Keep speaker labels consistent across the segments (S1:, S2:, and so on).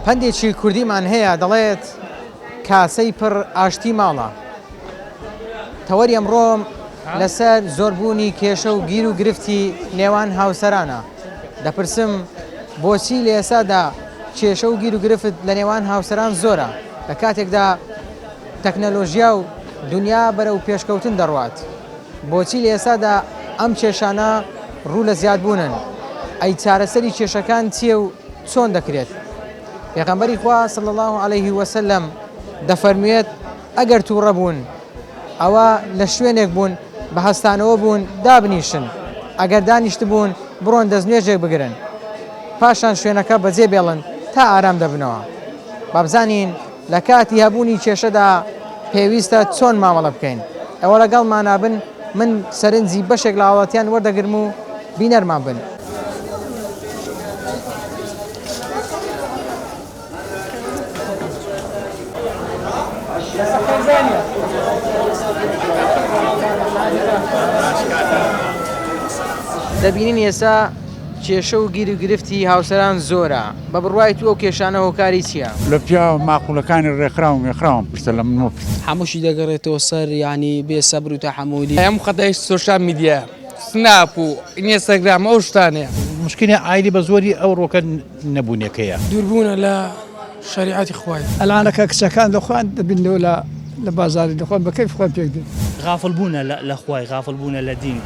S1: پندێکی کوردیمان هەیە دەڵێت کاسەی پڕ ئاشتی ماڵە. تەوەری ئەمڕۆم لەسەر زۆربوونی کێشە و گیر و گرفتی نێوان هاوسەرانە. دەپرسم بۆچی لە ئێسادا کێشە و گیر و گرفت لە نێوان هاوسەران زۆرە لە کاتێکدا تەکنەلۆژیا و دنیا بەرەو پێشکەوتن دەڕوات. بۆچی لە ئێسادا ئەم کێشانە ڕوو لە زیادبوونن؟ ئەی چارەسەری کێشەکان چییە و چۆن دەکرێت؟ پێغەمبەری خوا صلی الله علیه وسلم دەفەرموێت ئەگەر تووڕە بوون ئەوە لە شوێنێک بوون بە هەستانەوە بوون دابنیشن، ئەگەر دانیشت بوون بڕۆن دەستنوێژێک بگرن، پاشان شوێنەکە بەجێ بێڵن تا ئارام دەبنەوە. بابزانین لە کاتی هەبوونی کێشەدا پێویستە چۆن مامەڵە بکەین. ئەوە لەگەڵمانە بن، من سەرنجی بەشێک لە هاوڵاتیان وەردەگرم و بینەرمان بن. دەبینین ئێستا کێشە و گیر و گرفتی هاوسەران زۆرە. بە بڕوای تو ئەو کێشانە هۆکاری چییە؟
S2: لە پیا ماقولەکانی ڕێکخراو مێخراوم پرسە لە من
S3: هەمووشی دەگەڕێتەوە سەر ینی بێ سەبر و تەحەمولی.
S4: هەم خەتای سۆشال میدیا، سناپ و ئینستاگرام ئەو شتانەیە.
S5: مشکلی عایلی بە زۆری ئەو ڕۆکە نەبوونیەکەیە.
S3: دووربوونە لە شریعەتی خوای.
S6: ئەلانەکە کچەکان دەخوان دەبینەوە لە بازاری دەخوان بە کەیف خۆیان پێک دێت.
S7: غافڵ بوونە لە خوای، غافڵ بوونە لە دین.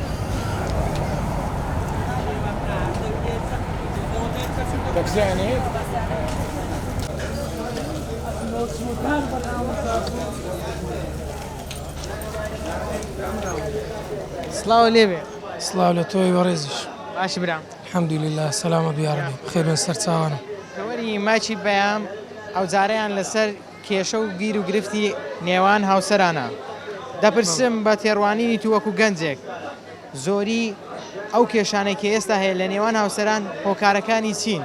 S1: سڵاو لێبێ.
S3: سڵاو لە تۆی وەڕێزیش.
S1: باشی برام.
S3: الحەمدولله سەلامە بیارەبێ خێربن سەر چاوانم.
S1: تەوەری ماچی بەیام ئەو جارەیان لەسەر کێشە و گیر و گرفتی نێوان هاوسەرانە. دەپرسم بە تێڕوانینی تو وەکو گەنجێک زۆری ئەو کێشانێکی ئێستا هەیە لە نێوان هاوسەران هۆکارەکانی چین؟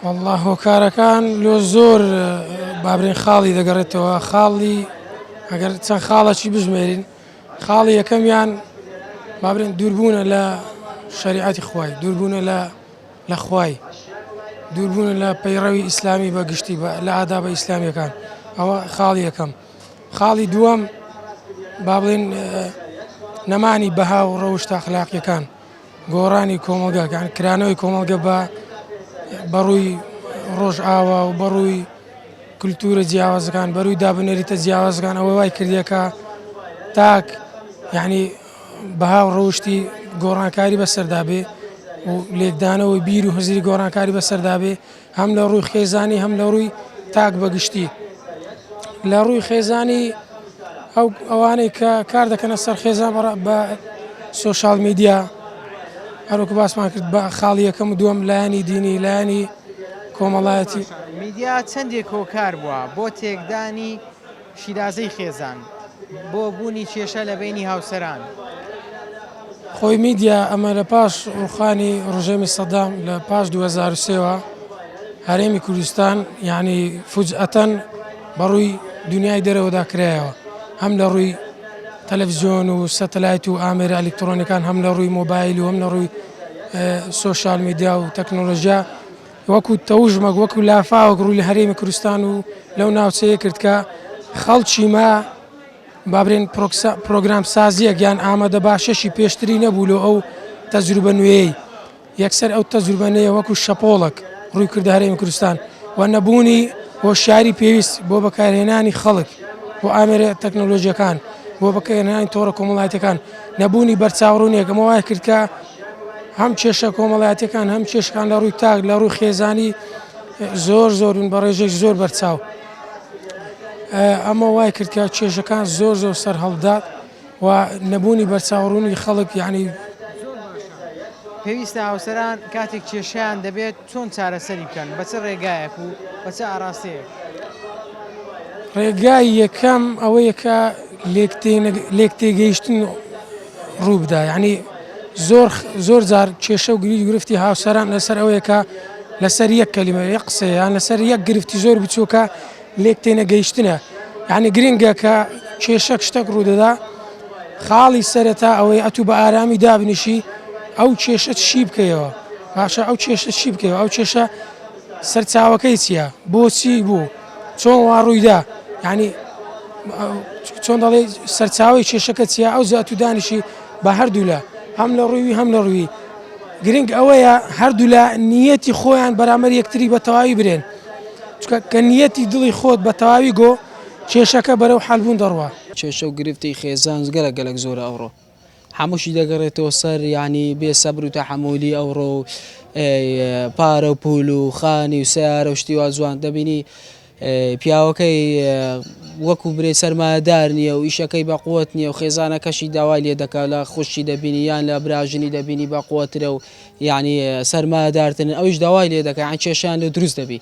S3: والله هۆکارەکان لۆ زۆر بابرین خاڵی دەگەڕێتەوە. خاڵی ئەگەر چەند خاڵەکی بژمێرین، خاڵی یەکەمیان بابرین دووربوونە لە شریعەتی خوای، دووربوونە لە خوای، دووربوونە لە پەیڕەوی ئیسلامی بەگشتی لە ئادابە ئیسلامیەکان. ئەوە خاڵی یەکەم. خاڵی دووەم با بڵێن نەمانی بەها و ڕەوشتە ئەخلاقیەکان، گۆڕانی کۆمەلگاکان، کرانەوەی کۆمەلگە بەڕووی ڕۆژ ئاوا و بەڕووی کولتورە جیاوازەکان، بەڕووی دابنەریتە جیاوازەکان ئەوە وای کردیەکە تاک یعنی بەها و ڕەوشتی گۆڕانکاری بەسەردابێ و لێکدانەوەی بیر و هەزری گۆڕانکاری بەسەردابێ، هەم لە ڕووی خێزانی هەم لە ڕووی تاک بەگشتی. لە ڕووی خێزانی ئەوانەی کە کار دەکەنە سەر خێزان بە سۆشال میدیا، هەروکە باسمان کرد بە خاڵی یەکەم و دووەم لایەنی دینی، لایەنی کۆمەڵایەتی.
S1: میدیا چەندێک هۆکار بووە بۆ تێکدانی شیرازەی خێزان، بۆ بوونی کێشە لە بینی هاوسەران.
S3: خۆی میدیا ئەمە لە پاش ڕوخانی ڕژێمی سەدام لە پاش 2003ەوە هەرێمی کوردستان یعنی فوجئەتەن بەڕووی دنیای دەرەوەدا کرایەوە، هەم لە ڕووی تەلەڤیزیۆن و سەتەلایت و ئامێرە ئەلکترۆنیەکان، هەم لە ڕووی مۆبایل و هەم لە ڕووی سۆشال میدیا و تەکنۆلۆژیا، وەکو تەوژمەک وەکو لافاوەک ڕووی لە هەرێمی کوردستان و لەو ناوچەیە کرد کە خەڵکی ما بابرێن پرۆگرام سازیەک یان ئامادە باشەشی پێشتری نەبوو لە ئەو تەجروبە نوێی. یەکسەر ئەو تەجروبە نوێیە وەکو شەپۆڵک ڕووی کردە هەرێمی کوردستان و نەبوونی هۆشیاری پێویست بۆ بەکارهێنانی خەڵک بۆ ئامێرە تەکنۆلۆژیەکان، بۆ بەکارهێنانی تۆڕە کۆمەڵایەتەکان، نەبوونی بەرچاوڕوونێک ئەمە وای کرد کە هەم کێشە کۆمەڵایەتەکان هەم کێشەکان لە ڕووی تاک لە ڕووی خێزانی زۆرن بە ڕێژێک زۆر بەرچاو. ئەمە وای کرد کە کێشەکان زۆر سەر هەڵدات و نەبوونی بەرچاوڕوونی خەڵک یعنی
S1: پێویستە هاوسەران کاتێک کێشیان دەبێت چۆن چارەسەری بکەن، بە چ ڕێگایەک و بە چ ئاراستەیەک؟
S3: ڕێگای یەکەم ئەوەیە کە لێک تێگەیشتن ڕوو بدا. یعنی زۆر جار کێشە و گرفتی هاوسەران لەسەر ئەوەیە کە لەسەر یەک کەلیمە یەک قسەیان لەسەر یەک گرفتی زۆر بچووکە لێک تێنەگەیشتنە. یعنی گرنگە کە کێشەک شتێک ڕوودەدا خاڵی سەرەتا ئەوەی ئەتوو بە ئارامی دابنیشی ئەو کێشە چی بکەیەوە، باشە ئەو کێشە چی بکەیەوە، ئەو کێشە سەرچاوەکەی چییە بۆچی بوو چۆن وا ڕوویدا یعنی چۆن دەڵێ سەرچاوی کێشەکە چییە ئەو زیات و دانیشی بە هەردوو لە هەم لە ڕووی هەم لە ڕووی گرنگ ئەوەیە هەردوو لە نیەتی خۆیان بەرامبەر یەکتری بە تەواوی برێن کە نیەتی دڵی خۆت بە تەواوی گۆ کێشەکە بەرەو حەلبوون دەڕوە
S8: کێشە و گرفتی خێزان گەلک زۆرە ئەوڕۆ هەمووشی دەگەڕێتەوە سەر ینی بێ سەبر و تەحمولی ئەوڕۆ و پارە و پول و خانی و سیارە و شتی وا جوان دەبینی پیاوەکەی وەکو برێ سەرمایەدار نییە و ئیشەکەی بە قووەت نییە و خێزانەکەشی داوای لێ دەکات لە خوشی دەبینی یان لە براژنی دەبینی بە قووەترە و ینی سەرمایەدارتن ئەوش داوای لێ دەکات عن کێشیان لە دروست دەبی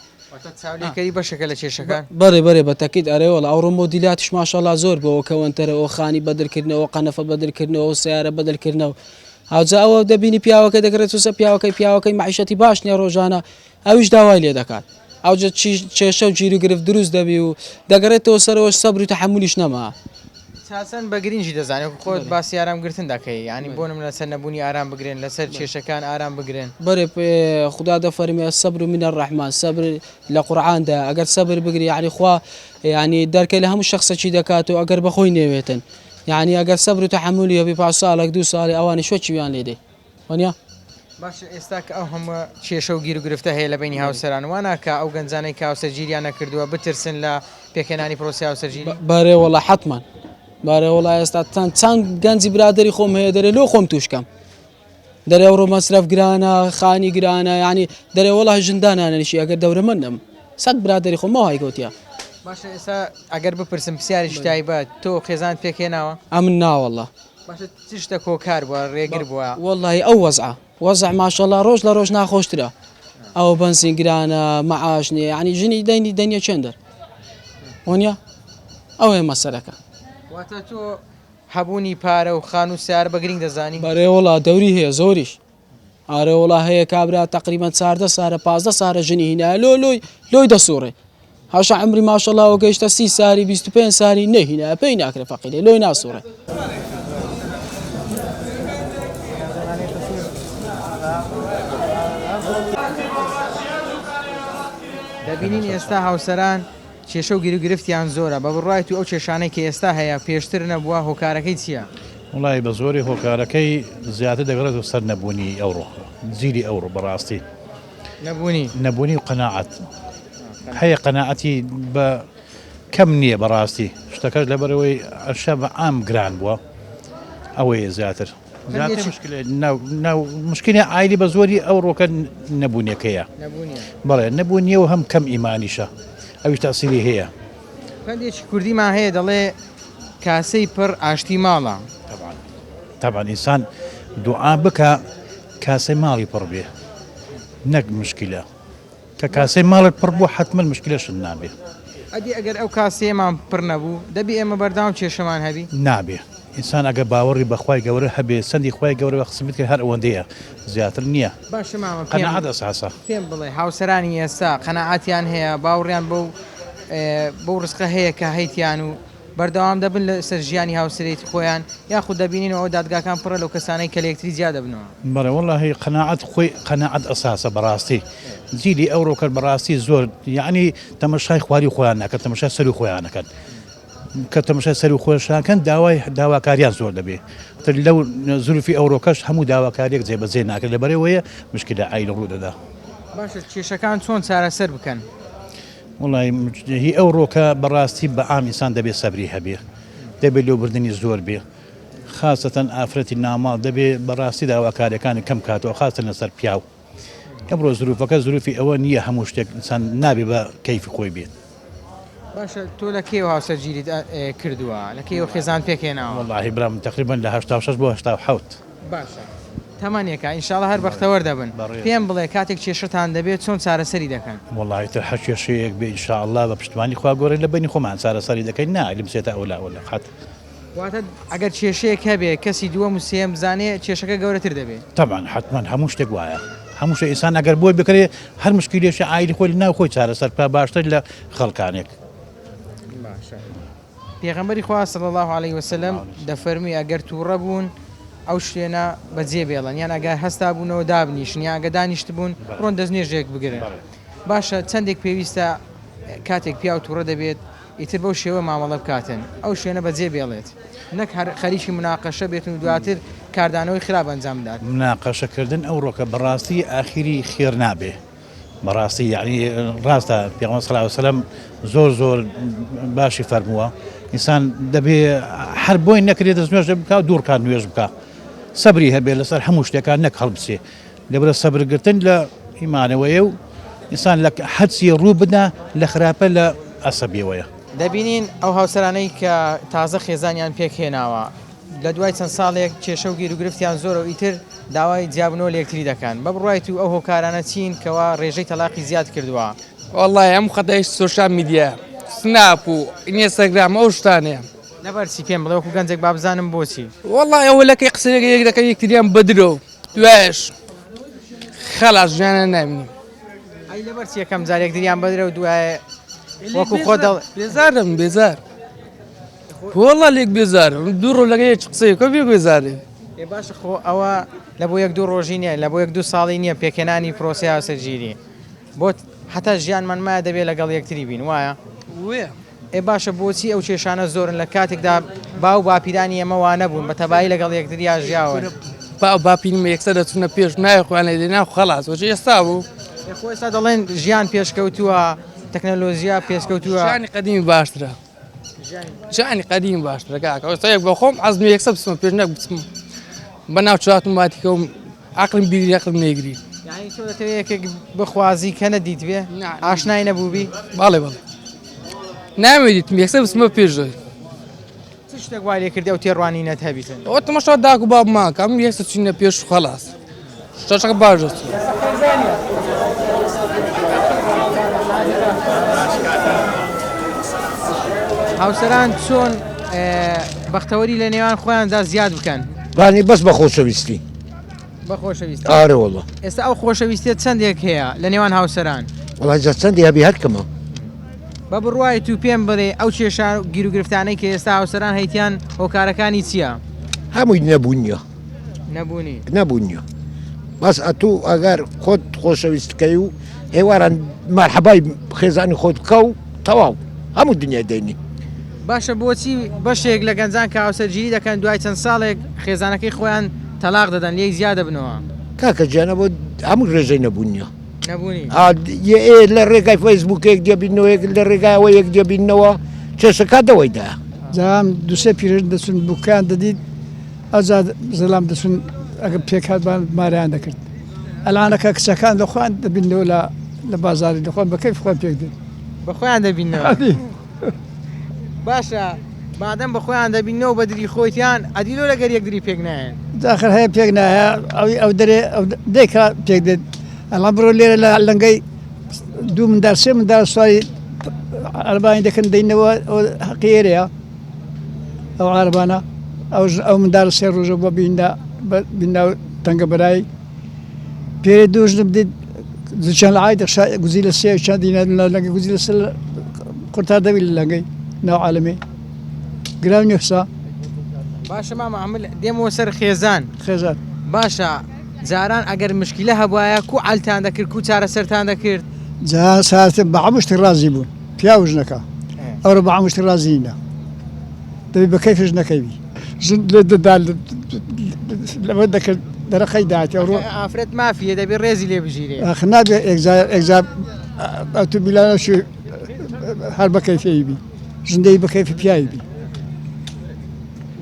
S1: چاودێکەری بەشەکە لە کێشەکان
S8: بەڕێ بە تەکید ئەرێوەڵ ئەوڕۆ مۆدیلاتیش ماشەڵا زۆر بەوە کەوەنتەرەوە خانی بەدرکردنەوە قەنەفە بەدرکردنەوە و سیارە بەدرکردنەوە هاوجا ئەوە دەبینی پیاوەکە دەگرێت وسە پیاوەکەی معیشەتی باش نییە ڕۆژانە ئەویش داوای لێ دەکات ئەوجا کێشە و گیر و گرفت دروست دەبی و دەگەڕێتەوە سەرەوەش سەبر و تەحمولیش نەما
S1: چاسەن بە گرنگی دەزانێت خۆت باسی ئارامگرتن دەکەی ینی بۆنم لەسەر نەبوونی ئارام بگرێن لەسەر کێشەکان ئارام بگرێن
S8: بەرێ خدا دەفەرمێ سەبر و منە ڕەحمان سەبر لە قورعاندا ئەگەر سەبر بگری یعنی خوا ینی دەرکە لە هەموو شخصەکی دەکات و ئەگەر بەخۆی نێوێتن یعنی ئەگەر سەبر و تەحمولی هەبی پاش ساڵێک دو ساڵی ئەوانی شۆچیان لێدێ وانیا
S1: باشە ئێستا کە ئەو هەموو کێشە و گیر و گرفتە هەیە لە بینی هاوسەران وانە کە ئەو گەنجانەی کاوسەرگیریان نەکردووە بترسن لە پێکهێنانی پرۆسی هاوسەرگیری
S8: بەرێ وەڵا حتمان بارێ وڵا ئێستا چەند گەنجی برادری خۆم هەیە دەرێ لۆ خۆم توشکەم دەرێ ئەوڕۆ مەسرەف گرانە خانی گرانە ینی دەرێ وڵا ژندانانەنیشی ئەگەر دەورە منم سەد برادری خۆم ماوای گوتیا
S1: باشە ئێستا ئەگەر بپرسم پرسیارێکی تایبەت تۆ خێزان پێکهێناوە
S8: ئەمن ناوەڵا
S1: باشە چ شتە کۆکار بووە ڕێگر بووە
S8: وەڵی ئەو وەزع ماشەڵا ڕۆژ لە ڕۆژ ناخۆشترە ئەو بەنسین گرانە مەعاش نیە ینی ژنی دەنیە چەندەر وانیا ئەوەیە مەسەرەکە
S1: واتە تۆ هەبوونی پارە و خان و سیار بە گرنگ دەزانی
S8: بەرێوەڵا دەوری هەیە زۆریش ئارێوەڵا هەیە کابرا تقریبان 14 سارە 15 سارە ژنی هینە لۆی دەسوڕێ هاشا عمری ماشەڵاوە گەیشتە 30 ساری 25 ساری نەهینە پێی ناکرێ فەقیرێ لۆی ناسوڕێ
S1: دەبینین ئێستا هاوسەران کێشە و گیر و گرفتیان زۆرە بە بڕای تو ئەو کێشانەی کە ئێستا هەیە پێشتر نەبووە هۆکارەکەی چییە؟
S5: وڵی بە زۆری هۆکارەکەی زیاتر دەگەڕێت و سەر نەبوونی ئەوڕۆ زیری ئەوڕۆ بەڕاستی نەبوونی و قەناعەت هەیە قەناعەتی بە کەم نییە بەڕاستی شتەکەش لەبەرەوەی ئەشە بە ئام گران بووە ئەوەیە زیاتر مشکلی ئایلی بە زۆری ئەوڕۆکە نەبوونیەکەیە بەڵێ نەبوونیە و هەم کەم ئیمانیشە ئەویش تاسیری هەیە
S1: خوێندێکی کوردیمان هەیە دەڵێ کاسەی پڕ ئاشتی ماڵە
S5: تەبان ئینسان دوعا بکە کاسەی ماڵی پڕ بێ نەک مشکلە کە کاسەی ماڵت پڕ بوو حتمما مشکلەشت نابێ
S1: ئەدی ئەگەر ئەو کاسەیەمان پڕ نەبوو دەبی ئێمە بەرداوام کێشەمان هەبی
S5: نابێ ئینسان ئەگە باوەڕی بەخوای گەورە هەبێ سندی خوای گەورە بە قسمت کرد هەر ئەوەندەیە زیاتر نییە
S1: باشە مامە
S5: قەناعەت ئەساسە
S1: پێم بڵێ هاوسەرانی ئێستا قەناعەتیان هەیە باوڕیان بەو ڕستقە هەیە کە هەیتیان و بەردەوام دەبن لە سەر ژیانی هاوسەرێتی خۆیان یاخود دەبینین ئەو دادگاکان پڕە لەو کەسانەی کە لە یەکتری جیا دەبنەوە
S5: بەڵێ وەڵڵاهی قەناعەت خۆی قەناعەت ئەساسە بەڕاستی جیلی ئەوڕۆ کرد بەڕاستی زۆر یعنی تەمەشای خواری خۆیان ناکەن تەمەشای سەر و خۆیان نەکەن کە تەمەشای سەر و خۆشانکەن داواکاریان زۆر دەبێ لەو زولفی ئەوڕۆکەش هەموو داواکاریەک جێبەجێ ناکرد لەبەرەوەیە مشکلە ئایل ڕوو دەدا
S1: باشە کێشەکان چۆن چارەسەر بکەن
S5: وڵی هی ئەوڕۆکە بەڕاستی بە ئامیسان دەبێت سەبری هەبێ دەبێت لێو بردننی زۆر بێ خاستەن ئافرەتی ناماڵ دەبێت بەڕاستی داواکاریەکانی کەم کاتەوە خاستن لەسەر پیاو ئەمڕۆ زروفەکە زروفی ئەوە نییە هەموو شتێک ئینسان نابێ بە کەیفی خۆی بێت
S1: باشە تۆ لە کێوە هاوسەرگیریت کردووە لە کێوە خێزان پێکێناوە
S5: وڵی برام تقریبا لە 86 بۆ 87
S1: باشە تەمانێکە ئینشاڵە هەر بەختەوەر دەبن پێم بڵێ کاتێک کێشتان دەبێت چۆن چارەسەری دەکەن
S5: وڵی تر هەشێشەیەک بێ ئینشاءالله بە پشتوانی خوا گۆڕی لە بینی خۆمان چارەسەری دەکەین نالیم سێتە ئەولا خات
S1: واتە ئەگەر کێشەیەک هەبێ کەسی دووەم و سێم بزانێ کێشەکە گەورەتر دەبێت
S5: طبعا حتما هەموو شتێک وایە هەموو شتێک ئینسان ئەگەر بۆی بکرێ هەر مشکلێکی ئایلی خۆی ناو خۆی چارەسەر پا باشتر لە خەڵکانێک
S1: پێغەمبەری خوا صلی الله علیه وسلم دەفەرمی ئەگەر تووڕە بوون ئەو شوێنە بەجێ بێڵن یان ئەگەر هەستا بوونەوە دابنیشن یا ئەگە دانیشت بوون ڕۆن دەستنێژێک بگرن باشە چەندێک پێویستە کاتێک پیا و تووڕە دەبێت ئیتر بەو شێوە مامەڵە بکاتن ئەو شوێنە بەجێ بێڵێت نەک خەریکی مناقەشە بێتن و دواتر کاردانەوەی خراپ ئەنجام بدات.
S5: مناقەشەکردن ئەوڕۆکە بەڕاستی ئاخری خێر نابێ بەڕاستی یعنی ڕاستە پێغەمبەر صلی الله علیه وسلم زۆر باشی فەرمووە ئینسان دەبێ هەر بۆی نەکرێت نوێژ بکە و دوورکات نوێژ بکە سەبری هەبێ لەسەر هەموو شتێکان نەک هەڵبچێ لەبەرە سەبرگرتن لە ئیمانەوەیە و ئینسان لە حەدسی ڕوو بدە لە خراپە لە ئەسەبیەوەیە.
S1: دەبینین ئەو هاوسەرانەی کە تازە خێزانیان پێکهێناوە لە دوای چەند ساڵێک کێشە و گیر و گرفتیان زۆر و ئیتر داوای جیابنەوە لە یەکتری دەکەن بە بڕایەت و ئەو هۆکارانە چین کەوا ڕێژەی تەلاقی زیاد کردووە.
S4: والله هەموو خەتای سۆشال میدیا سناپ و ئینستاگرام ئەو شتانەیە
S1: نەبەرچی پێم بڵێ وەکو گەنجێک با بزانم بۆچی.
S4: والله ئەوە لەکەی قسەیەک یەک دەکەن یەکتریان بەدرەوە دوایش خەلاص ژیانە نامینیم.
S1: ئەی لەبەرچی یەکەم جار یەکتریان بەدرە و دوایە وەکو خۆ دڵ
S4: بێزارم بێزار والله لێک بێزارم دوو ڕۆ لەگە هیچ قسەیەک بێ بێزارێ.
S1: ێ باشە خۆ ئەوە لە بۆ یەک دوو ڕۆژی نییە لە بۆ یەک دوو ساڵی نییە پێکێنانی پرۆسی هاوسەرگیری بۆ حتا ژیانمان مایە دەبێت لەگەڵ یەکتری بین وایە
S4: وێ
S1: ئێ باشە بۆچی ئەو کێشانە زۆرن لە کاتێکدا باو باپیرانی ئەمەوان نەبوون بە تەبایی لەگەڵ یەکتریا ژیاون
S4: باپینمە یەکسەر دەچونە پێش نایە خۆیان لێنا خەلاص وەچی ئێستا بوو
S1: خۆ ئێستا دەڵێن ژیان پێشکەوتووە تەکنەلۆژیا پێشکەوتووە
S4: ژیانی قەدیمی باشترە ژیانی قەدیمی باشترە کاکە ئێستا یەک بە خۆم حەزم یەکسەر بچمە پێش نەک بچم بەناو چات و ماتیکەوم عەقلم بیگری عەقلم نەیگری
S1: یعنی تۆ دەتەوێت یەکێک بخوازی کە نەدیت بێ ئاشنای نەبووبی
S4: باڵێ نامێدیتم یەکسەر بچمە پێشەوەی
S1: چ شتێک وای لێ کردی ئەو تێڕوانینەت هەبیتن
S4: ئەوە تەماشا داک و باب ماکەم یەکسەر چینە پێش و خەلاص شتەکە باش دەچێت.
S1: هاوسەران چۆن بەختەوەری لە نێوان خۆیاندا زیاد بکەن
S9: بانی بەس بە خۆشەویستی
S1: بە خۆشەویستی
S9: ئارە وەڵڵا
S1: ئێستا ئەو خۆشەویستیت چەندێک هەیە لە نێوان هاوسەران
S9: وەڵای جا چەندی هەبی هەرکەمە
S1: بە بڕوایت و پێم بڵێ ئەو کێشان گیر و گرفتانەی کە ئێستا هاوسەران هەیتیان هۆکارەکانی چییە؟
S9: هەمووی نەبوونیە
S1: نەبوونی
S9: بەس ئەتوو ئەگەر خۆت خۆشەویستکەی و هێواران مەرحەبای خێزانی خۆت بکە و تەواو هەموو دنیا دەینی.
S1: باشە بۆچی بەشێک لە گەنجان کە هاوسەرگیری دەکەن دوای چەند ساڵێک خێزانەکەی خۆیان تەلاق دەدەن لێی زیادە بنەوە
S9: کاکە گیانە بۆ هەموو ڕێژەی نەبوونیە
S1: نەبوونی
S9: لە ڕێگای فەیسبووکێک دەبینەوە لە ڕێگایەوە یەک دەبینەوە کێشەکە دەوەیدا
S6: جام دوسێ پیرژ دەچون بووکان دەدیت ئەزاد زەلام دەچون ئەگە پێکاتبان ماریان دەکرد ئەلانەکە کچەکان دەخوان دەبینەوە لە بازاری دەخوان بەکەی خۆیان پێک دێت
S1: بەخۆیان دەبینەوە باشە بادەم بەخۆیان دەبینەوە بە دری خۆیتیان ئەدیلۆ لەگەر یەکدری پێک نایەن
S6: داخر هەیە پێک نایە ئەو دەرێ دێکا پێک دێت ئەڵام بڕۆ لێرە لە لەنگەی دوو مندار سێ مندار سواری عەربانی دەکەن دەینەوە حەقیێرەیە ئەو عەربانە ئەو مندار سێ ڕۆژە بۆ بیناو تەنگە بەرای پێرێ دوژنم بدێت زوچان لە عای گوزی لە سێ چەند دینە لەنگە گوزی لە سەر قورتار دەبی لە لەنگەی ناو عالەمێ گراو نیێسا
S1: باشە مامەعامل دێمەوە سەر خێزان باشە جاران ئەگەر مشکلە هەبوایە کو عەلتان دەکرد کو چارەسەرتان دەکرد
S6: جا ساعتە بە هەموو شتێک ڕازی بوون پیا و ژنەکە ئەوڕە بە هەموو شتێک ڕازی نینە دەبێت بە کەیفی ژنەکەی ژن لێ دەدا لەوە دەکرد دەرەخەی داهاتی ئەوڕۆ
S1: ئافرەت مافیە دەبێت ڕێزی لێ بژیرێ
S6: نابێت ئێگزا ئۆتۆمبیلانەشی هەر بە کەیفی بی ژندەی بە کەیفی پیایی بی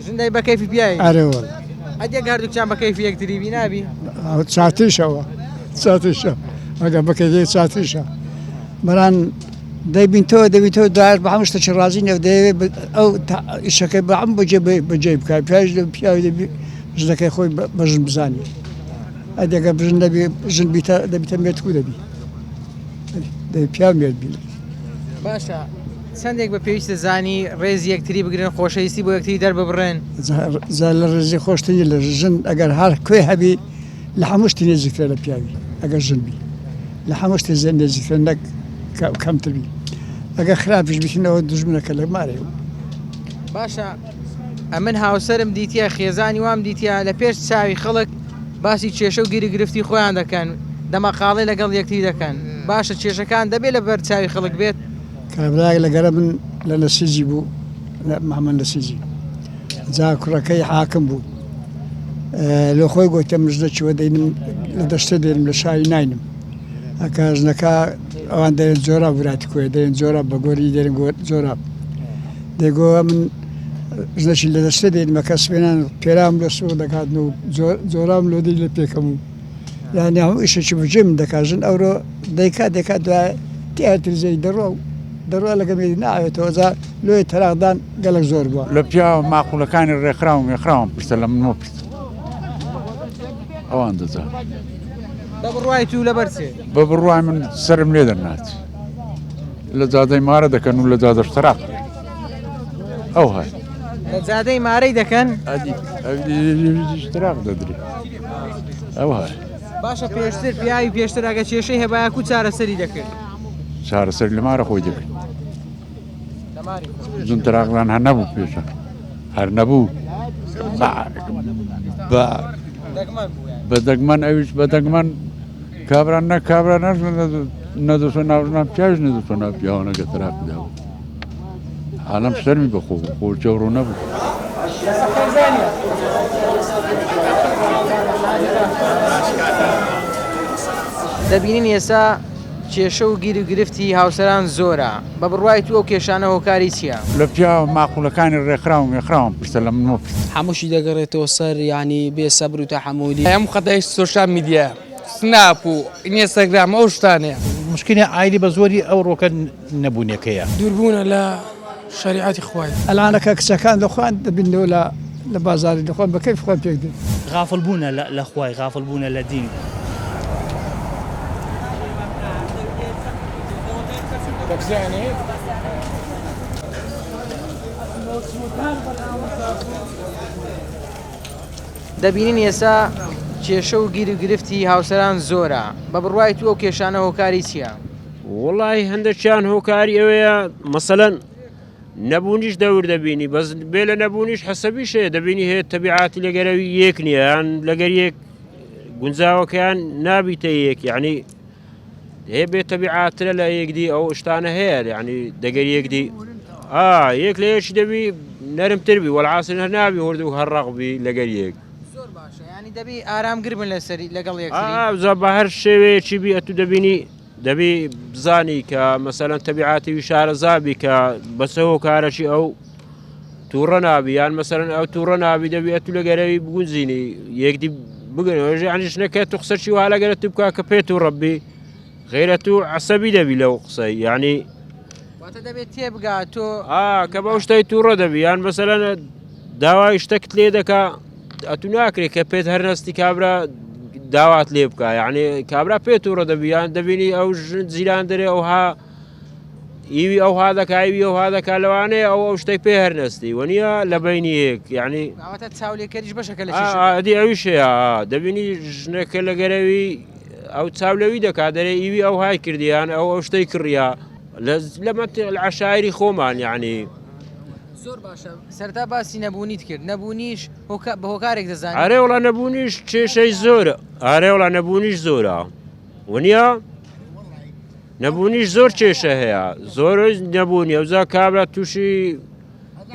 S1: ژندەی بە کەیفی پیایی
S6: ئارێوە
S1: ئەدێک هەردووکیان بە کەیفی یەکتری بی نابی
S6: چاتیشەوە چاتیشە ئەگە بە کەیفی چاتیشە بەران دەبینەوە دەبیتەوە دایر بە هەموو شتێکی ڕازی نەوە دەیەوێت ئەو ئیشەکەی بە هەموو بەجێ بکات پیاش پیاوی دەبی ژنەکەی خۆی بەژن بزانێت ئەدێگە بژن دەبی ژن دەبیتە مێتکو دەبی دەبی پیا مێت بی
S1: باشە چەندێک بە پێویستە زانی ڕێزی یەکتری بگرن خۆشەویستی بۆ یەکتری دەرببڕێن
S6: لە ڕێزی خۆشتنی لە ژن ئەگەر هەر کوێ هەبی لە هەموو شتی نێزیکرێ لە پیاوی ئەگەر ژن بی لە هەموو شتی زێن نێزیکرێ نەک کەمتر بی ئەگەر خراپیش بکەنەوە دوژمنەکە لە مارێ
S1: باشە ئەمن هاوسەرم دیتە خێزانی وام دیتە لە پێش چاوی خەڵک باسی کێشە و گیری گرفتی خۆیان دەکەن دەمەقاڵی لەگەڵ یەکتری دەکەن باشە کێشەکان دەبێت لە بەرچاوی خەڵک بێت
S6: کابراای لەگەرە من لە نەسیجی بوو محەممەد نەسیجی جا کوڕەکەی حاکم بوو لە خۆی گوتە مژدەچوە دەینم لە دەشتە دێنم لە شاری ناینم ئەکە ژنەکە ئەوان دەێن جۆرا وراتی کوێ دەێن جۆرا بە گۆری دێن جۆرا دەیگۆ من ژنەشی لە دەشتە دێنمە کە سوێنان پێرام لە سوۆ دەکاتن و جۆرام لۆدی لە پێکەم و یانی هەموو ئیشێکی بژێ من دەکژن ئەوڕۆ دەیکات دەکات دوای تیاتریزەی دەڕۆ لەگەمێ ناوێتەوە جا لۆی تەراغدان گەلک زۆر بووە
S2: لە پیا ماقولەکانی ڕێکخراوم ێخراوم پرسە لە من پرس ئەوان دەزان
S1: بە بڕوای تو لە بەرچێ
S2: بە بڕوای من سرم لێ دەرناچ لە جادەی مارە دەکەن و لە جادەشتراق ئەو هەر
S1: لە جادەی مارەی دەکەن
S2: شتراق دەدرێت ئەو هەر
S1: باشە پێشتر پیاوی پێشتر ئەگە کێشەی هەبایە و چارەسەری دەکرد
S2: چارەسەر لە مارە خۆی دەکرد زون تراقلان هەر نەبوو پێشە هەر نەبوو بە دەگمەن ئەویش بە دەگمەن کابران نە کابران نەدەسۆ ناوژنان پیاژ نەدەسۆ ناو پیاوانەکە تراق داوە عالەم شەرمی بەخۆ خۆرچە ڕۆ نەبوو
S1: دەبینین ئێستا کێشە و گیر و گرفتی هاوسەران زۆرە بە بڕوای تو ئەو کێشانە هۆکاری چییە؟
S2: لە پیا ماقولەکانی ڕێکخراوم ێخراوم پرسە لە من پرس
S8: هەمووشی دەگەڕێتەوە سەر ینی بێ سەبر و تەحمولی
S4: هەموو خەتای سۆشال میدیا سناپ و ئینستاگرام ئەو شتانەیە
S5: مشکلی ئایلی بە زۆری ئەو ڕۆکە نەبوونیەکەیە
S3: دووربوونە لە شریعەتی خوای
S6: ئەلانەکە کچەکان دەخوان دەبینەوە لە بازاری دەخوان بەکەی خۆن پێک دێت
S7: غافل بوونە لە خوای غافل بوونە لە دین
S1: دەبینین ئێستا کێشە و گیر و گرفتی هاوسەران زۆرە بە بڕوای تو ئەو کێشانە هۆکاری چییە؟
S10: وڵی هەندێکیان هۆکاری ئەوەیە مەسەلەن نەبوونیش دەور دەبینی بەس بێ لە نەبوونیش حەسەبی شێ دەبینی هەیە تەبیعاتی لەگەرەوی یەک نییە یان لەگەر یەک گونجاوەکەیان نابیتە یەک یعنی هەیە بێت تەبیعاترە لە یەکدی ئەو شتانە هەیە یعنی دەگەر یەکدی یەک لە یەکی دەبی نەرمتربی وەڵعاسر هەر نابی هورد و هەرڕەقبی لەگەر یەک
S1: زۆر باشە ینی دەبی ئارامگر بن لەسەری لەگەڵ
S10: زە بە هەر شێوەیەکی بی ئەتو دەبینی دەبی بزانی کە مەسەلەن تەبیعاتی شارەزابی کە بەسە هۆکارەکی ئەو تووڕە نابی یان مەسەرەن ئەو تووڕە نابی دەبی ئەتو لەگەرەوی بگونجینی یەکدی بگەنەوەژ عنیشنەکە تو قسەی وا لەگەرە تو بکە کە پێت و ڕەبی غیرە تو عسەبی دەبی لەو قسەی یعنی
S1: دەبێت تێبگات تۆ
S10: کە بەو شتای تووڕە دەبی یان مەسەلەن داوای شتێکت لێ دەکا ئەتو ناکرێت کە پێت هەرنەستی کابرا داوات لێ بکە یعنی کابرا پێت تووڕە دەبییان دەبینی ئەو زیران دەرێ ئەوها ئیوی ئەوها دەکایوی ئەوها دەکا لەوانەیە ئەو شتەی پێ هەرنەستی وەنیە لە بینی یەک یعنی
S1: چاولێکەریش بەشەکە لە
S10: ئەدی ئەویشەیە دەبینی ژنەکە لەگەرەوی ئەو چاولەوی دەکا دەرێ ئیوی ئەو های کردیان ئەو شتەی کڕیا لەمە عشاعری خۆمان یعنی
S1: زۆر باشە سەرتا باسی نەبوونیت کرد نەبوونیش بە هۆکارێک دەزانێت
S10: ئارێ وڵا نەبوونیش کێشەی زۆرە ئارێ وڵا نەبوونیش زۆرە وەنیە نەبوونیش زۆر کێشە هەیە زۆر نەبوونی ئەوزا کابرا تووشی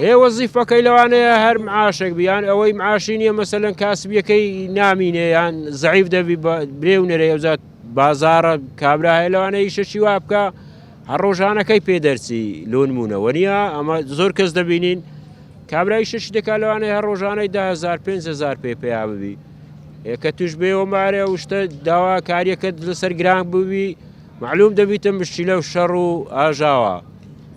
S10: هەیە وەزیفەکەی لەوانەیە هەر معاشێک بیان ئەوەی معاشی نییە مەسەلەن کاسبیەکەی نامینێ یان زەعیف دەبی برێ و نەرێ ئەوزات بازارە کابرا هەیە لەوانەیە ئیشەکی وا بکە هەر ڕۆژانەکەی پێدەرچی لۆنمونە وەنیە ئەمە زۆر کەس دەبینین کابرای شەشی دەکا لەوانەیە هەر ڕۆژانەی 10,000 5,000 پێیا ببی کە توش بێەوە مارێ و شتە داوا کاریەکەت لەسەر گران بووی معلوم دەبیتە مشتیلە و شەڕ و ئاژاوە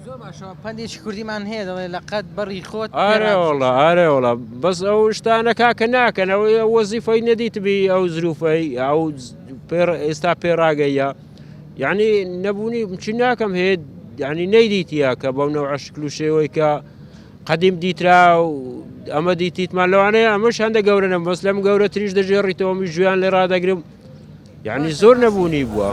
S1: زۆر باشەوە پندێکی کوردیمان هەیە دەڵێ لە قەت بەڕی خۆت
S10: ئارێوەڵە بەس ئەو شتانەکە کە ناکەن ئەوەی وەزیفەی نەدیتبی ئەو زروفەی ئەو ئێستا پێڕاگەیە یعنی نەبوونی چی ناکەم هەیە یعنی نەیدیتە کە بەو نەوع عشکل و شێوەی کە قەدیم دیترا و ئەمە دیتیتمان لەوانەیە ئەمەش هەندە گەورەنم بەس لەم گەورە تریش دەژێڕیتەوەمی ژویان لێ ڕدەگرم یعنی زۆر نەبوونی بووە.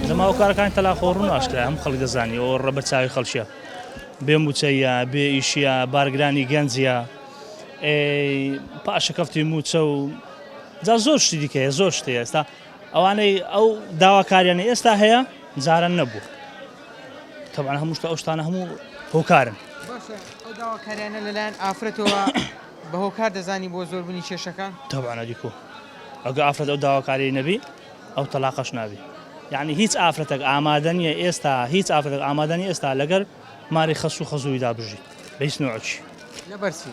S7: لەماوە کارەکانی تەلاخۆڕ و ناشکرا هەم خەڵک دەزانی ئەوە ڕە بە چاوی خەڵکیە بێ موچەیە بێ ئیشیە بارگرانی گەنجە پاشە کەفتی موچە و جا زۆر شتی دیکەیە زۆر شتێ ئێستا ئەوانەی ئەو داواکاریانی ئێستا هەیە جاران نەبوو تەبعاً هەموو شتە ئەو شتانە هەموو هۆکارن
S1: باشە ئەو داواکاریانە لەلایەن ئافرەتەوە بە هۆکار دەزانی بۆ زۆربوونی کێشەکان
S7: تەبعاً دیکۆ ئەگە ئافرەت ئەو داواکاری نەبی ئەو تەلاقەش نابی یعنی هیچ ئافرەتێک ئامادە نییە ئێستا هیچ ئافرەتێک ئامادە نیە ئێستا لەگەر ماری خەسوو خەزووی دابژی بە هیچ نوعچی
S1: لەبەرچی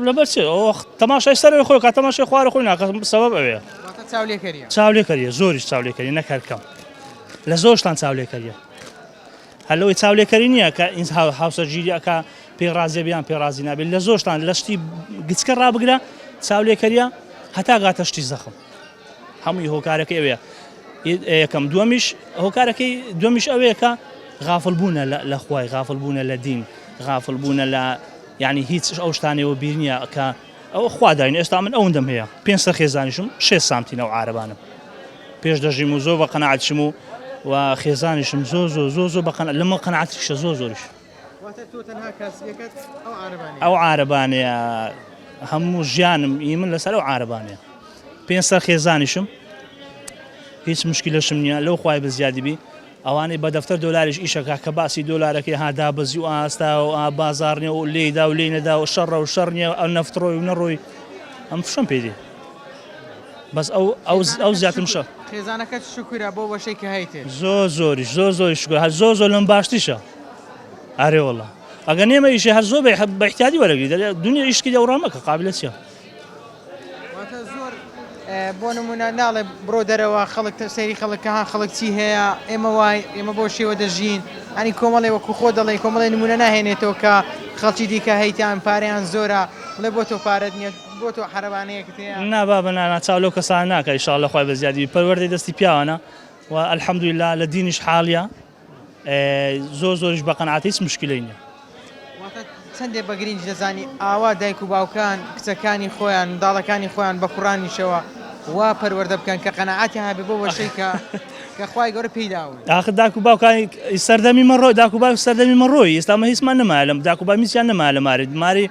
S7: لەبەرچێ ئەو تەماشای سەرەوەی خۆی کات تەماشای خوارە خۆی ناکات سەبەب ئەوەیە
S1: چاولێکەریە
S7: چاولێکەریە زۆریش چاولێکەری نەکەرکەم لە زۆرشتان چاولێکەریە هەلەوەی چاولێکەری نییە کە هاوسەرگیریەکە پێڕازیە بیان پێڕازی نابێت لە زۆرشتان لە شتی گچکە ڕابگرە چاولێکەریە هەتا گاتە شتی زەخم هەمووی هۆکارەکەی ئەوەیە یەکەم دووەمیش هۆکارەکەی دووەمیش ئەوەیە کە غافڵ بوونە لە خوای غافڵ بوونە لە دین غافڵ بوونە لە یعنی هیچ ئەو شتانەوە بیر نییە کە ئەو خواداین ئێستا من ئەوەندەم هەیە 500 خێزانیشم 6 سامتینە و عارەبانم پێش دەژیم و زۆر بە قەناعەتشم و خێزانیشم زۆر بە لەمە قەناعەتیشە زۆریش ئەو عارەبانەیە هەموو ژیانم من لەسەر ئەو عارەبانەیە 500 خێزانیشم هیچ مشکلەشم نییە لەو خوای بە زیادی بی ئەوانەی بە دەفتەر دۆلاریش ئیشەکە کە باسی دۆلارەکەی هادا بەزی و ئاستا و بازارنیە و لێدا و لێ نەدا و شەڕە و شەڕ نییە ئەو نەفتڕۆی و نەڕۆی ئەم فشەم پێدێ بەس ئەو زیاترم شە
S1: خێزانەکەت شکرە بۆ بەشەی کە هەیتێ
S7: زۆر شکر زۆر لەم باشتیشە ئارێ وەڵا ئەگە نێمە ئیشی هەر زۆر بە احتیاطی وەرەگری دنیا ئیشکی دەوڕامەکە قابلە چیە
S1: بۆ نمونە ناڵێ بڕۆ دەرەوە خەڵک سەیری خەڵکەها خەڵک چی هەیە ئێمە وای ئێمە بۆ شێوە دەژین ئەنی کۆمەڵێ وەکو خۆ دەڵێ کۆمەڵی نمونە ناهێنێتەوە کە خەڵکی دیکە هەیتیان پارەیان زۆرە بڵێ بۆ تۆ پارەت نییە بۆ تۆ حەرەبانەیەکت هەیە
S7: نابا بەنانا چاولۆ کەسان ناکە ئینشاڵڵا خوای بە زیادی پەروەردەی دەستی پیاوانە و ئەلحەمدولیلا لە دینیش حاڵیە زۆریش بە قەناعەت هیچ مشکلەی نییە
S1: چەندێ بە گرنگ دەزانی ئاوا دایک و باوکان کچەکانی خۆیان منداڵەکانی خۆیان بە کوڕانیشەوە وا پەروەردە بکەن کە قەناعەتی هەبێ بۆ وەشەی کە خوای گەورە پێیداون
S7: ئاخر داکو باوکانی سەردەمی مەڕۆی داکو باوک سەردەمی مەڕۆی ئێستا مە هیچمان نەمایە لەم داکو با میسیان نەمایە لە ماری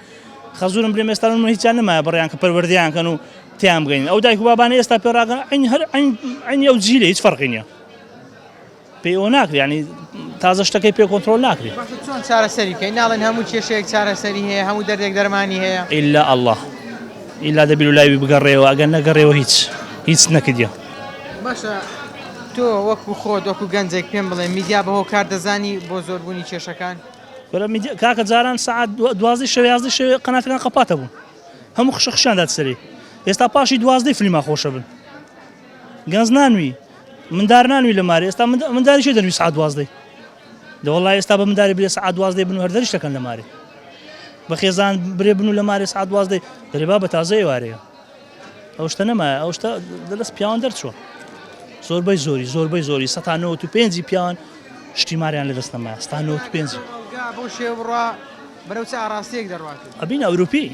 S7: خەزورم برێم ئێستا من هیچیان نەمایە بڕیان کە پەروەردەیان کەن و تیان بگەین ئەو دایک و بابانە ئێستا پێڕاگەن عینی ئەو جیلە هیچ فەرقی نییە پێی ئەوە ناکرێ ینی تازە شتەکەی پێ کۆنتڕۆل ناکرێت
S1: چۆن چارەسەری بکەین ناڵێن هەموو کێشەیەک چارەسەری هەیە هەموو دەردێک دەرمانی هەیە
S7: ئیلا ئەڵڵا ئیلا دەبی و لایوی بگەڕێەوە ئەگەر نەگەڕێەوە هیچ نەکردیە
S1: باشە تۆ وەکو خۆت وەکو گەنجێک پێم بڵێ میدیا بەهۆ کار دەزانی بۆ زۆربوونی کێشەکان
S7: کاکە جاران سعات 12 شەوێ قەناتەکان قەپاتە بوون هەموو خشەخشاندات سەری ئێستا پاشی 12 فیلما خۆشە بن گەنج نانوی مندار نانوی لە ماری ئێستا منداریشێ دەنوی سعات 12 دەوەڵای ئێستا بە منداری برێ سعات 12 بن و هەردەریش دەکەن لە ماری بە خێزان برێ بن و لە ماری سعات 12 دەرێبا بە تازەی وارەیە ئەو شتە نەمایە ئەو شتە دەست پیاوان دەرچوە زۆربەی زۆری 195 پیاوان شتی ماریان لەدەست نەمایە 195
S1: بۆ شێوە بڕوا بەرەو چ ئاراستەیەک دەڕواتێت
S7: ئەبینە ئەوروپی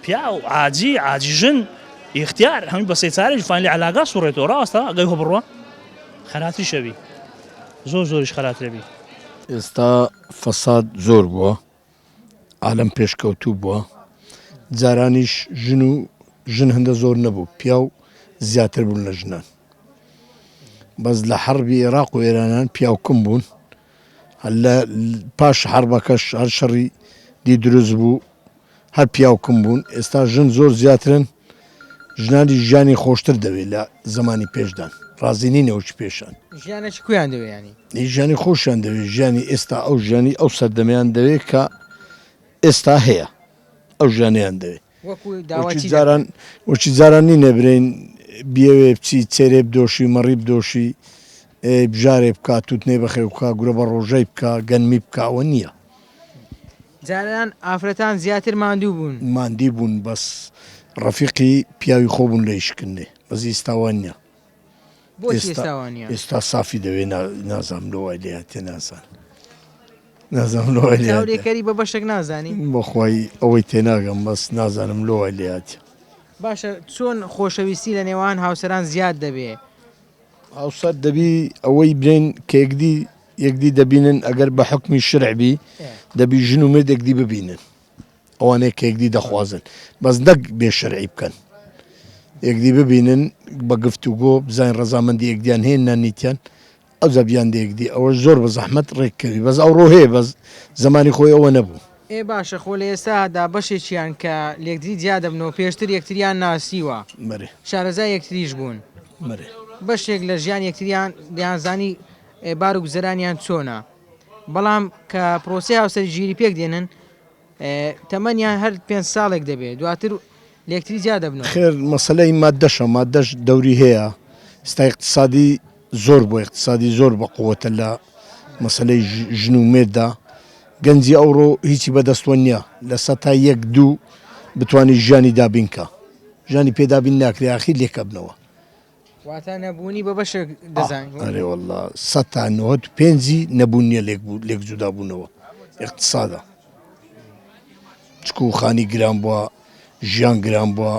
S7: پیا و ئاجی ژن اختیار هەمووی بە سێچارێک فانلی علاگا سوڕێتەوە ڕاستە ئەگەی هۆ بڕوە خەراتی شەوی زۆریش خەراترەبی
S9: ئێستا فەساد زۆر بووە عالەم پێشکەوتوو بووە جارانیش ژن هەندە زۆر نەبوو پیا و زیاتر بوون لە ژنان بەس لە حەربی عێراق و ئێرانان پیاوکم بوون لە پاش حەربەکەش هەر شەڕی دی دروست بوو هەر پیاوکم بوون ئێستا ژن زۆر زیاترن ژنانی ژیانی خۆشتر دەوێت لە زمانی پێشدان ڕازینی نەوەی پێشان
S1: ژیانێکی کویان دەوێ ینی
S9: ژیانی خۆشیان دەوێت ژیانی ئێستا ئەو ژیانی ئەو سەردەمیان دەوێت کە ئێستا هەیە ئەو ژیانیان دەوێت وەکی جارانی نەبرین بیاوێ بچی چێرێ بدۆشی مەڕی بدۆشی بژارێ بکە تووتنێ بەخێ بکە گورە بە ڕۆژەی بکە گەنمی بکەوە نییە
S1: جاران ئافرەتان زیاتر
S9: ماندی بوون بەس ڕەفیقی پیاوی خۆ بوون لە یشکردنێ بەزی ئێستاوان نییە ئێستا سافی دەوێت نازانم لە وای لێهاتێ نازانم لە
S1: لێکەری بە بەشێک نازانی
S9: بەخوای ئەوەی تێناگەم بەس نازانم لە وای لێهاتێ
S1: باشە چۆن خۆشەویستی لە نێوان هاوسەران زیاد دەبێ
S9: هاوسەر دەبی ئەوەی برێن کێکدی یەکدی دەبینن ئەگەر بە حکمی شرعبی دەبی ژن و مرد یەکدی ببینن ئەوانەیە کە یەکدی دەخوازن بەس نەک بێ شەرعی بکەن یەکدی ببینن بە گفتوگۆ بزانین ڕەزامەندی یەکدیان هەیە نانیتیان ئەو زەبیان دەیەکدی ئەوە زۆر بە زەحمەت ڕێککەوی بەس ئەوڕۆ هەیە بەس زمانی خۆی ئەوە نەبوو
S1: ئێ باشە خۆ لە ئێستادا بەشێکیان کە لێکدری جیا دەبنەوە پێشتر یەکتریان ناسیوە شارەزای یەکتریش بوون بەشێک لە ژیان یەکتریان دیانزانی بار و گوزەرانیان چۆنە بەڵام کە پرۆسی هاوسەری ژیری پێک دێنن تەمەنیان هەر 5 ساڵێک دەبێت دواتر لێکتری جیا دەبنەوە
S9: خێر مەسەلەی مادەشە مادەش دەوری هەیە ستا اقتصادی زۆر بۆ اقتصادی زۆر بە قووەتە لە مەسەلەی ژن و مێردا گەنجی ئەوڕۆ هیچی بەدەستوە نییە لە سەتا 1-2 بتوانانی ژیانی دابینکە ژانی پێدابین ناکرێ ئاخیر لێکە بنەوە
S1: واتە نەبوونی بە بەشێک دەزانین
S9: ئەرێ وەڵڵا 95 نەبوون نییە لێک جودا بوونەوە اقتصادە چکو خانی گران بووە ژیان گران بووە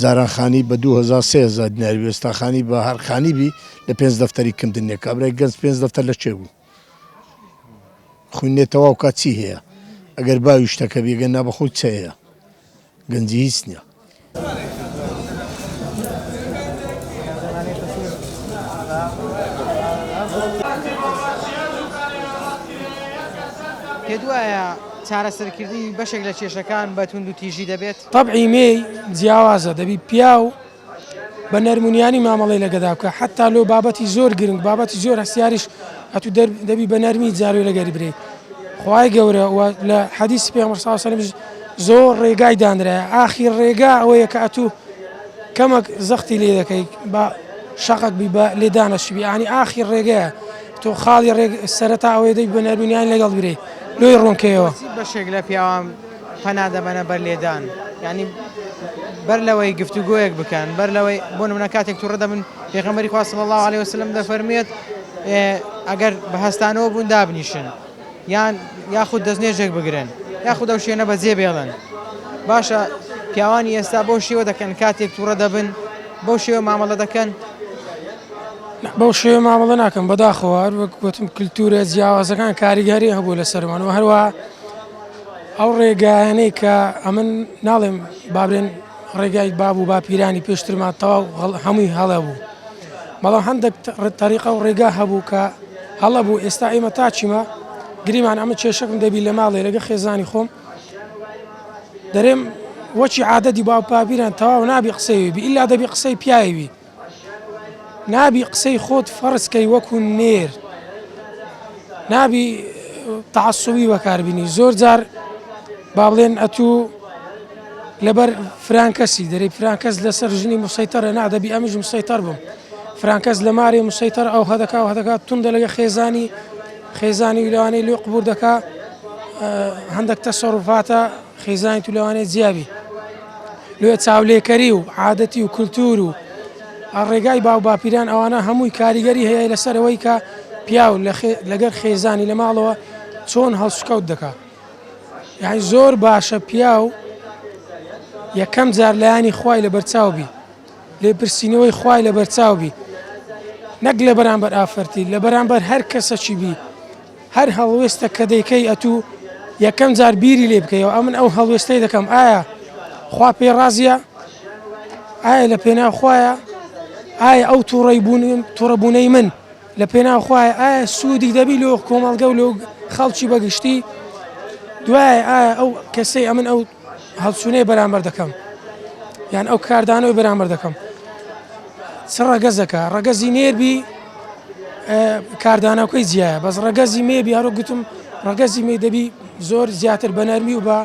S9: جاران خانی بە 2003 دیناری ئێستا خانی بە هەر خانیبی لە 5 دەفتەری کەمترنێ کابرای گەنج 5 دەفتەر لە چێ بوو خوێنێتەوە و کات چی هەیە ئەگەر باوی شتەکە بێگەن نا بەخۆی چ هەیە گەنجی هیچ نییە
S1: پێ دوایە چارەسەرکردی بەشێک لە کێشەکان بە تونند و تیژی دەبێت
S3: طبعی مێی جیاوازە دەبی پیا و بە نەرمونیانی مامەڵی لەگەدا بکە حتا لۆ بابەتی زۆر گرنگ بابەتی زۆر هەستیاریش ئەتو دەبی بە نەرمی جاروی لەگەری برێ خوای گەورە لە حەدیث پێغەمبەر صلی الله علیه و سلم زۆر ڕێگای دانرایە ئاخیر ڕێگا ئەوەیە کە ئەتو کەمەک زەختی لێ دەکەی بە شەقت بی بە لێدانەشبی یعنی ئاخیر ڕێگەیە تۆ خاڵی سەرەتا ئەوەی دەی بە نەرمونیان لەگەڵ برێ لۆی ڕوونکەیەوە
S1: بەشێک لە پیاوان پەنا دەبەنە بەر لێدان ینی بەر لەوەی گفتوگۆیەک بکەن بەر لەوەی بۆ نمونە کاتێک تووڕە دەبن پێغەمبەری خوا صلی الله علیه وسلم دەفەرمێت ئەگەر بە هەستانەوە بوون دابنیشن یاخود دەستنێژێک بگرن یاخود ئەو شوێنە بەجێ بێڵن باشە پیاوانی ئێستا بۆ شێوە دەکەن کاتێک تووڕە دەبن بۆ شێوە مامەڵە دەکەن
S3: بەو شێوە مامەڵە ناکەم بەداخەوە وەک گوتم کللتورە جیاوازەکان کاریگەری هەبوو لە سەرمانەوە هەروە ئەو ڕێگایانەی کە ئەمن ناڵێم بابرێن ڕێگای باب و باپیرانی پێشترمان تەواو هەمووی هەڵە بوو بەڵام هەندێک تەریقە و ڕێگا هەبوو کە هەڵە بوو ئێستا ئێمە تا چیمە گریمان ئەمە کێشەکەم دەبی لە ماڵێ لەگە خێزانی خۆم دەرێم وەچی عادەتی باو پاپیران تەواو نابی قسەیوی ئیلا دەبی قسەی پیاوی نابی قسەی خۆت فەرزکەی وەکو نێر نابی تەعەسسوبی بەکاربینی زۆر جار با بڵێن ئەتوو لەبەر فرانکەسی دەرێ فرانکەس لەسەر ژنی مسەیتەرە نادەبی ئەمیش مسەیتەر بم فرانکەس لە مارێ مسەیتەر ئەو هەدەکا و هەدەکات توندە لەگە خێزانی لەوانەی لێ قبور دەکا هەندێک تەسەڕوفاتە خێزانی تو لەوانەیە جیابی لێ چاولێکەری و عادەتی و کولتور و ڕێگای باو باپیران ئەوانە هەمووی کاریگەری هەیە لەسەرەوەی کە پیاو لەگەر خێزانی لە ماڵەوە چۆن هەڵسوکەوت دەکات یعنی زۆر باشە پیاو یەکەم جار لایانی خوای لە بەرچاوبی لێپرسینەوەی خوای لە بەرچاوبی نەک لە بەرامبەر ئافرەتی لە بەرامبەر هەر کەسەکی بی هەر هەڵوێستە کە دەیکەی ئەتوو یەکەم جار بیری لێ بکەیەوە ئەمن ئەو هەڵوێستەی دەکەم ئایا خوا پێ ڕازیە ئایا لە پێناو خوایە ئایا ئەو تووڕەبوونەی من لە پێناو خوایە ئایا سوودی دەبی لۆ کۆمەڵگە و لۆ خەڵکی بەگشتی دوایە ئایا ئەو کەسەی ئەمن ئەو هەڵسوونەی بەرامبەر دەکەم یان ئەو کاردانەوەی بەرامبەر دەکەم چ ڕەگەزەکە ڕەگەزی نێربی کاردانەکەی جیایە بەس ڕەگەزی مێبی هەرۆ گوتم ڕەگەزی مێ دەبی زۆر زیاتر بە نەرمی و بە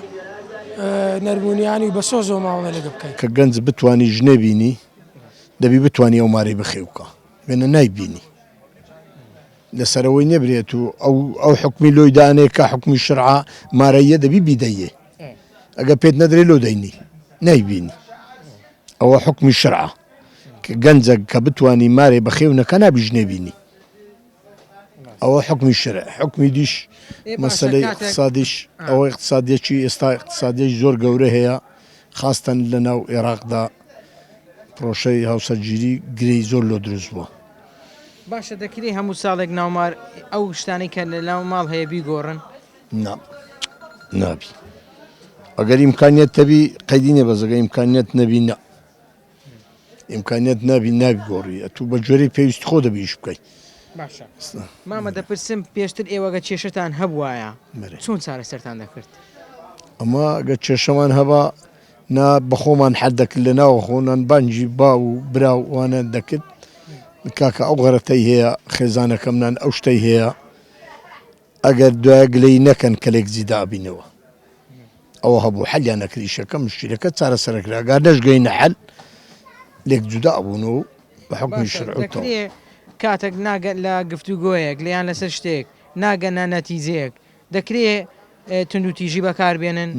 S3: نەرمونیانی و بە سۆزەوە ماوەڵە لەگە بکەیت
S9: کە گەنج بتوانی ژنە بینی دەبی بتوانی ئەو مارەی بخێوکە وێنە نایبینی لەسەرەوەی نەبرێت و ئەو حکمی لۆی دانێ کە حکمی شرعا مارەیە دەبی بیدەیە ئەگە پێت نەدرێ لۆ دەینی نایبینی ئەوە حکمی شرعا کە گەنجە کە بتوانی مارێ بەخێونەکە نابی ژنێ بینی ئەوە حکمی شرع حکمی دیش مەسەلەی اقتصادیش ئەوە اقتصادیەکی ئێستا اقتصادیەک زۆر گەورە هەیە خاستەن لە ناو عێراقدا پرۆژەی هاوسەرگیری گرەی زۆر لۆ دروست بووە
S1: باشە دەکری هەموو ساڵێک ناومار ئەو شتانی کە لە ناو ماڵ هەیە بیگۆڕن
S9: نابی ئەگەر ئیمکانیت تەبی قەیدینێ بەزەگە ئیمکانیت نەبی نا ئیمکانیت نابی گۆڕی تو بە جۆرەی پێویست خۆ دەبیش بکەیت
S1: باشە مامە دەپرسم پێشتر ئێوەگە کێشتان هەبوایە چۆن چارە سەرتان دەکرد
S9: ئەمە گە کێشەمان هەبا نا بەخۆمان حەدەکرد لە ناوە خۆنان بانجی با و برا وانە دەکرد کاکە ئەو غەرەتەی هەیە خێزانەکەمنان ئەو شتەی هەیە ئەگەر دوای گلەی نەکەن کەلێک زیدا بینەوە ئەوە هەبوو حەلیان نەکریشەکە مشکلەکە چارە سەرکرا گار نەشگەینە حەل لێک جودا بوونەوە بە حکمی شرعتەوە
S1: کاتێک ناگەن لە گفتوگۆیەک لیان لەسەر شتێک ناگەنە نەتیجەیەک دەکرێت تونند و تیژی بەکاربێنن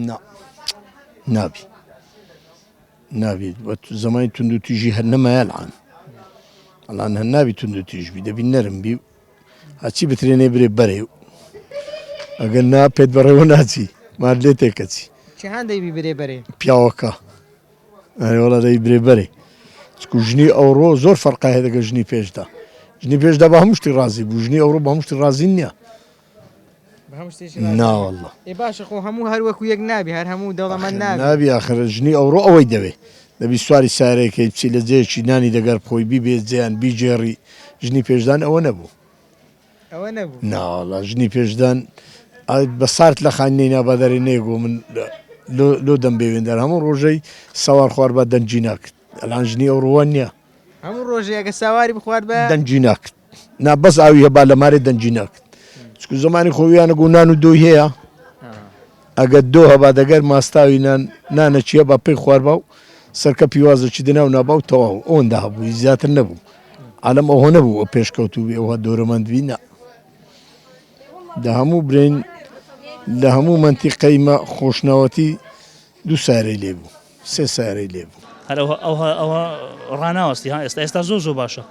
S9: نابێت زمانی تونند و تیژی هەر نەمایە ئەڵان هەر نابی تونند و تیژبی دەبی نەرم بی هەچی بترێنێ برێ بەرێ ئەگەر نا پێت بەڕێوە ناچی مار لێ تێکەچی
S1: چیان دەیبی برێ بەرێ
S9: پیاوەکە وڵا دەی برێ بەرێ ژنی ئەوڕۆ زۆر فەرقا هەیە دەگە ژنی پێشدا ژنی پێشدا بە هەموو شتی ڕازی بوو ژنی ئەوڕۆ بە هەموو شتی ڕازی نییە ناوەڵڵا
S1: باشە خۆ هەموو هەروەکو یەک نابی هەر هەموو دەوڵەمەند
S9: نابی ئاخر ژنی ئەوڕۆ ئەوەی دەوێ دەبی سواری سارێکی بچی لە جێکی نانی دەگەر خۆی بیبێت جیان بیجێڕی ژنی پێشدان ئەوە نەبوو ناوەڵا ژنی پێشدان بە سارت لە خانەی ناباداری نێگۆ من لۆ دەم بێوێندەر هەموو ڕۆژەی سەوار خوار بە دەنجی ناکرد ئەلان ژنی ئەوڕۆوە نییە
S1: هەموو ڕۆژێکە ساواری بخوارد بە
S9: دەنجی ناکرد نا بەس ئاوی هەبا لە مارێ دەنجی ناکرد چکو زمانی خۆیانە گونان و دۆی هەیە ئەگەر دۆ هەبا دەگەر ماستاوی نانە چیە با پێی خواربا و سەرکە پیوازەکی دەنا و نابا و تەواو ئەوەندا هەبووی زیاتر نەبوو عالم ئەوە نەبوو ئەو پێشکەوتوبی ئەوە دۆرەمەندوی نا لە هەموو برین لە هەموو منتیقەیمە خۆشناوەتی دوو سارەی لێبوو سێ سارەی لێبوو
S7: هەر ئەوە ڕناوەستی ها ئێستا زۆر باشە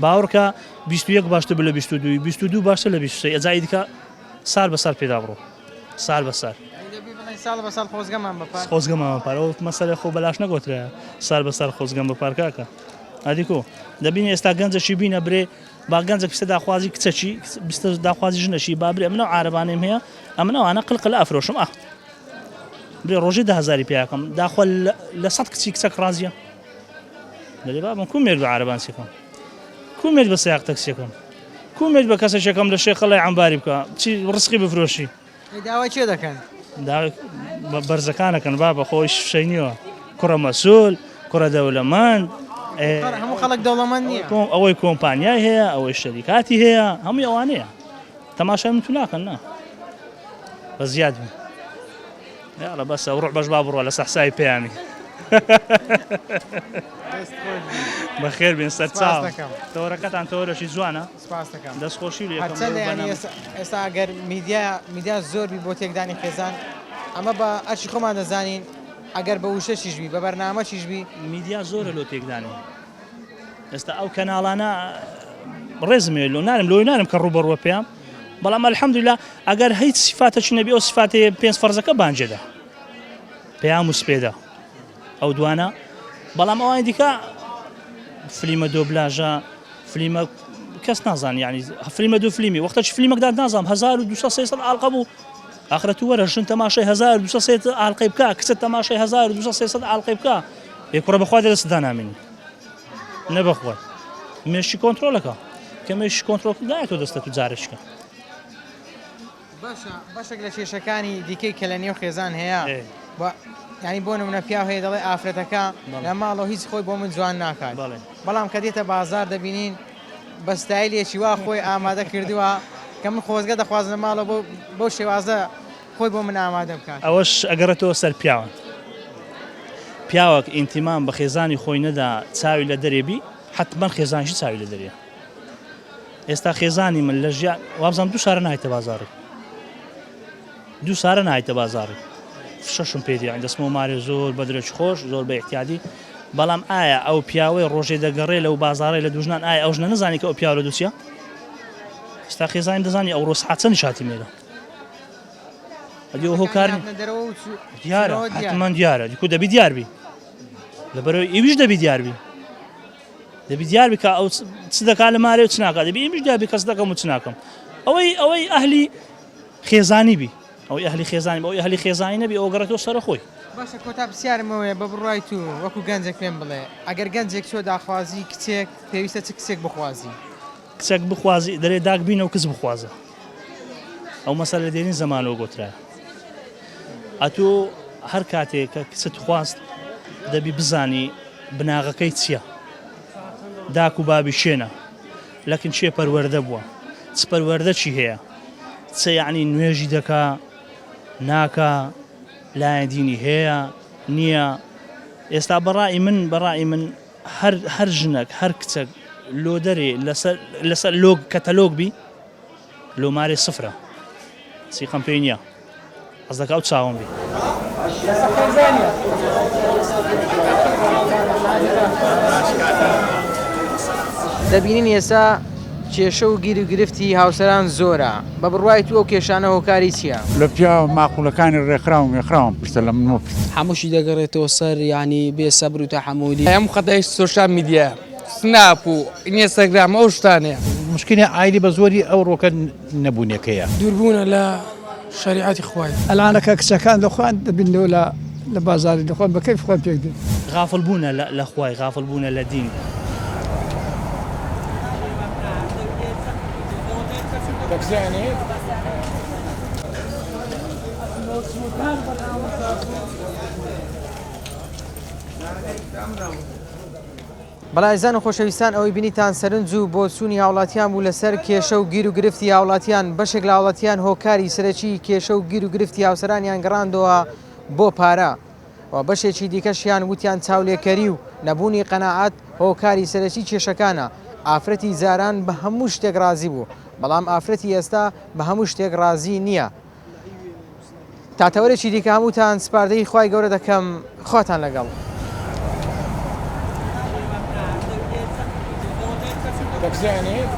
S7: باوەڕکە 21 باشتر بە لە 22 22 باشتر لە 23 ئەجای دیکە سال بە سال پێدا بڕۆ سال بە سال خۆزگەمان پار ئەو مەسەلە خۆ بەلاش نەگۆترە سال بە سال خۆزگەم بە پارکاکە ئادیکۆ دەبینی ئێستا گەنجەشی بینە برێ با گەنجە پیسە داخوازی کچەچی داخوازی ژنەشی با برێ منەوە عارەبانێم هەیە ئەمنەوانە قلق لە ئەفرۆشم برێ ڕۆژی 10,000 پیاکەم داخوا لە 100 کچی کچەک ڕازیە دەێ بابم کومێک بە عارەبان سێکەم کومێت بە سیاق تەکسیەکەم کومێت بە کەسەشەکەم لە شێخەڵی عەمباری بکە چی ڕسقی بفرۆشی
S1: داوای چێ دەکەن
S7: بەرزەکانەکەن با بە خۆی شەینیوە کوڕە مەسوول کوڕە دەوڵەمەند
S1: هەموو خەڵک دەوڵەمەند نییە
S7: ئەوەی کۆمپانیای هەیە ئەوەی شەریکاتی هەیە هەمووی ئەوانەیە تەماشای من تو ناکەن نا بە زیاد بن یاڵە بەسە ڕوح بەش با بڕوە لە سەحسای پێیانی بەخێر بێن سەرچاو تەوەرەکەتان تەوەرەشی جوانە دەستخۆشی
S1: ئێستا ئەگەر میدیا زۆربی بۆ تێکدانی خێزان ئەمە بە ئەچی خۆمان دەزانین ئەگەر بە وشەشیشبی بە بەرنامەچیشبی
S7: میدیا زۆرە لۆ تێکدانی ئێستا ئەو کەناڵانە ڕێزمێ لۆ نارم لۆی نارم کە ڕوبەڕوە پێیان بەڵام ئەلحەمدولیلا ئەگەر هیچ سیفاتێکی نەبی ئەو سیفاتێ پێنج فەرزەکە بانجێدا پێیان وسپێدا ئەو دوانە بەڵام ئەوان دیکە فلیمە دۆبلاژە فلیمە کەس نازان یعنی فلیمە دو فلیمی وەختەش فلیمەکدا نازانم 1200 ئاڵقە بوو ئاخرەت وەرە ژن تەماشای 1200 ئاڵقەی بکە کچە تەماشای 1200 ئاڵقەی بکە پێکوڕە بەخوا دەستدا نامێنی نەبەخوای مێشی کۆنتترۆلەکە کە مێشی کۆنتترۆل نایەتەوە دەستە تو جارشکە
S1: باشێک لە کێشەکانی دیکەی کە لە نێو خێزان هەیە ینی بۆ نمونە پیاو هەیە دەڵێ ئافرەتەکە لە ماڵەوە هیچ خۆی بۆ من جوان ناکات بەڵام کە دێتە بازار دەبینین بە ستایلێکی وا خۆی ئامادە کردووە کە من خۆزگە دەخوازنە ماڵەوە بۆ شێوازە خۆی بۆ من ئامادە بکات
S7: ئەوەش ئەگەڕێتەوە سەر پیاوە پیاوەک ئینتیمان بە خێزانی خۆی نەدا چاوی لە دەرێبی حتمما خێزانشی چاوی لە دەرێ ئێستا خێزانی من لە ژیان وابزانم دوو سارە نایتە بازاڕی دوو سارە نایتە بازاڕی شەشم پێدیان دەستمە مارێ زۆر بەدرێکی خۆش زۆر بە احتیادی بەڵام ئایا ئەو پیاوەی ڕۆژێ دەگەڕێ لەو بازاڕی لە دوژنان ئایا ئەو ژنە نەزانی کە ئەو پیاوە لە دووسە ئێستا خێزانیم دەزانی ئەو ڕۆژ حەچە نیشاتی مێرە ئەدی ئەو هۆکارنی دیارە حتمما دیارە دیکو دەبی دیاربی لەبەرەوەی ئیویش دەبی دیاربی دەبی دیار بکە ئەو چ دەکات لە مارێ و چ ناکات دەبی ئێمەش دیار کەس دەکەم و چ ناکەم ئەوەی ئەهلی خێزانی بی ئەوەی ئەهلی خێزانی ئەوەی ئەهلی خێزانی نەبی ئەو گەڕێتەوە سەر خۆی
S1: باشە کۆتا پرسیارمەوەی بە بڕای تو وەکو گەنجێک پێم بڵێ ئەگەر گەنجێک چۆ داخوازی کچێک پێویستە چ کچێک بخوازی
S7: کچێک بخوازی دەرێ داک بینە و کچ بخوازە ئەو مەسەلە لە دێرین زەمانەوە گۆترایە ئەتۆ هەر کاتێک کە کچت خواست دەبی بزانی بناغەکەی چییە داک و بابی شوێنە لەکن چێ پەروەردە بووە چ پەروەردە چی هەیە چ یعنی نوێژی دەکا ناکە لایەن دینی هەیە نییە ئێستا بەڕای من هەر ژنێک هەر کچێک لۆ دەرێ لەسەر لۆگ کەتەلۆگ بی لۆمارێ سفرە سیقەم پێی نییە ئەس دەکا و چاوم بی
S1: دەبینین ئێستا کێشە و گیر و گرفتی هاوسەران زۆرە بە بڕوای تو ئەو کێشانە هۆکاری چییە؟
S2: لە پیا ماقولەکانی ڕێکخراوم ێخراوم پرسە لە من
S8: هەمووشی دەگەڕێتەوە سەر ینی بێ سەبر و تەحەمولی
S4: هەموو خەتای سۆشال میدیا سناپ و ئینستاگرام ئەو شتانەیە
S5: مشکلی عایلی بە زۆری ئەو ڕۆکە نەبوونەکەیە
S3: دووربوونە لە شریعەتی خوای
S6: ئەلانەکە کچەکان دەخوان دەبینەوە لە بازاری دەخوان بە کەیف خۆیان پێک دێت
S7: غافڵ بوونە لە خوای غافڵ بوونە لە دین
S1: بەڵایزان و خۆشەویستان ئەوەی بینیتان سەرنج و بۆ چوونی هاوڵاتیان بوو لەسەر کێشە و گیر و گرفتی هاوڵاتیان بەشێک لە هاوڵاتیان هۆکاری سەرەکی کێشە و گیر و گرفتی هاوسەرانیان گەڕاندەوە بۆ پارە و بەشێکی دیکەشیان وتیان چاولێکەری و نەبوونی قەناعەت هۆکاری سەرەکی کێشەکانە ئافرەتی زاران بە هەموو شتێک رازی بوو بەڵام ئافرەتی ئێستا بە هەموو شتێک رازی نییە تاتەوەرێکی دیکە هەمووتان سپاردەی خوای گەورە دەکەم خۆتان لەگەڵ
S11: بگذانید